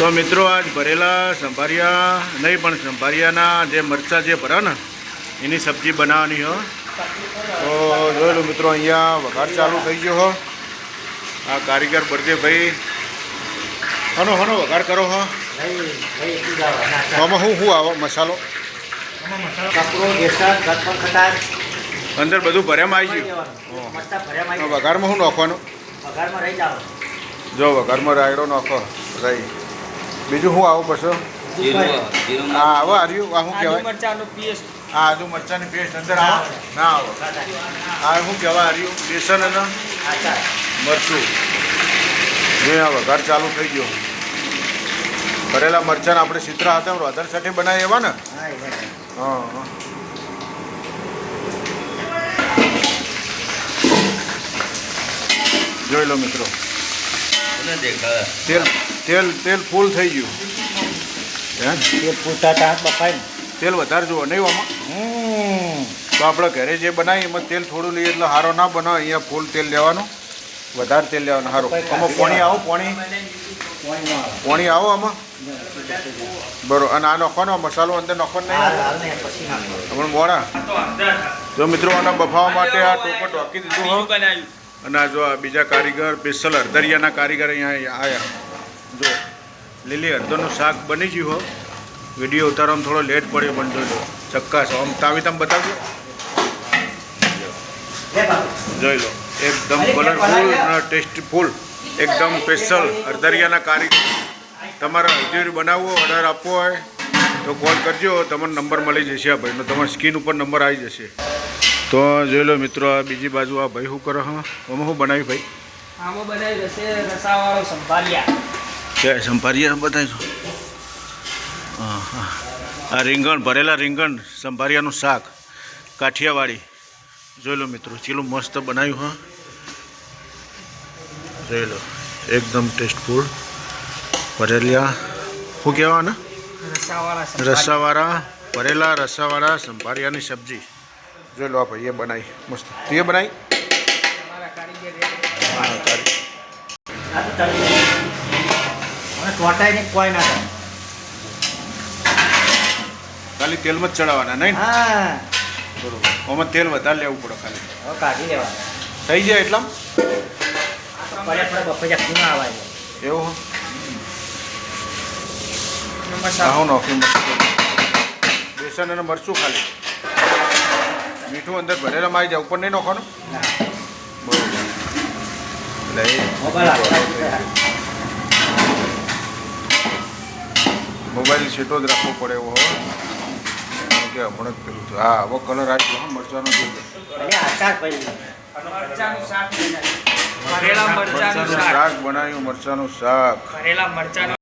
તો મિત્રો આજ ભરેલા સંભારિયા નહીં પણ સંભારિયાના જે મરચાં જે ભરા ને એની સબ્જી બનાવવાની હો. તો જોઈ લો મિત્રો, અહીંયા વઘાર ચાલુ થઈ ગયો હો. આ કારીગર બળદેવભાઈ હનો વઘાર કરો હો. આમાં શું આવો મસાલો અંદર બધું ભર્યામાં આવી ગયું. વઘારમાં શું નાખવાનું? જો વઘારમાં રાયડો નાખો રાઈ. બીજું શું આવું પછી? હા આવો આર્યું આ શું કહેવાય? હા આદુ મરચાંની પેસ્ટ અંદર આવો ના આવો. આ શું કહેવાય આર્યું? બેસન અને મરચું. જે આ વઘાર ચાલુ થઈ ગયો. ભરેલા મરચાં આપણે સિત્રા હતા વધારે સાથે બનાવી એવા ને. હા જોઈ લો મિત્રો, તેલ ફૂલ થઈ ગયું. તેલ વધારે જુઓ નહીં આમાં. તો આપણે ઘરે જે બનાવીએ એમાં તેલ થોડું લઈએ એટલે સારો ના બનાવે. અહીંયા ફૂલ તેલ લેવાનું, વધારે તેલ લેવાનું સારું. આમાં પાણી આવો પાણી આવો આમાં બરોબર. અને આ નાખવાનો મસાલો અંદર નાખવાનો નહીં મોડા. જો મિત્રો આના બફાવા માટે આ ટોપર ઢોકી દીધું હો. અને આ જો આ બીજા કારીગર સ્પેશિયલ હળદરિયાના કારીગર અહીંયા આવ્યા. જો લીલી હળદરનું શાક બની ગયું હો. વિડીયો ઉતારવામાં થોડો લેટ પડ્યો પણ જોઈ લો ચક્કાસ. આમ તાવી તમે બતાવજો. જોઈ લો એકદમ કલરફુલ અને ટેસ્ટફુલ, એકદમ સ્પેશિયલ હળદરિયાના કારીગર. તમારે હળદી બનાવવો ઓર્ડર આપવો હોય તો કોલ કરજો, તમને નંબર મળી જશે. આ ભાઈનો તમારી સ્ક્રીન ઉપર નંબર આવી જશે. તો જોઈ લો મિત્રો, આ બીજી બાજુ આ ભાઈ શું કરો? હા આમાં શું બનાવ્યું ભાઈ? આમાં બનાવ્યું છે રસાવાળો સંભારિયા. કે સંભારિયા બતાવીશું. હા હા, આ રીંગણ, ભરેલા રીંગણ સંભારિયાનું શાક કાઠિયાવાડી. જોઈ લો મિત્રો, ચીલું મસ્ત બનાવ્યું. હા જોઈ લો એકદમ ટેસ્ટફુલ ભરેલા શું કહેવાના? રસાવાળા ભરેલા રસાવાળા સંભારિયાની સબ્જી. જોઈ લો આ ભાઈએ બનાવી મસ્ત. તે બનાવી ખાલી તેલમાં જ ચડાવવાના નહીં? બરોબર. આમાં તેલ વધારે લેવું પડે ખાલી. કાઢી લેવાનું થઈ જાય એટલા એવું. હું નાખ્યું બેસન અને મરચું ખાલી. મીઠું અંદર ભરેલામાં આવી જાય, ઉપર નહીં નાખવાનું. બરોબર. મોબાઈલ સીટો જ રાખવો પડે એવો હોય કે હમણાં પેલું. હા આવો કલર આવી ગયો મરચાંનો. શાક બનાવ્યું, મરચાંનું શાક.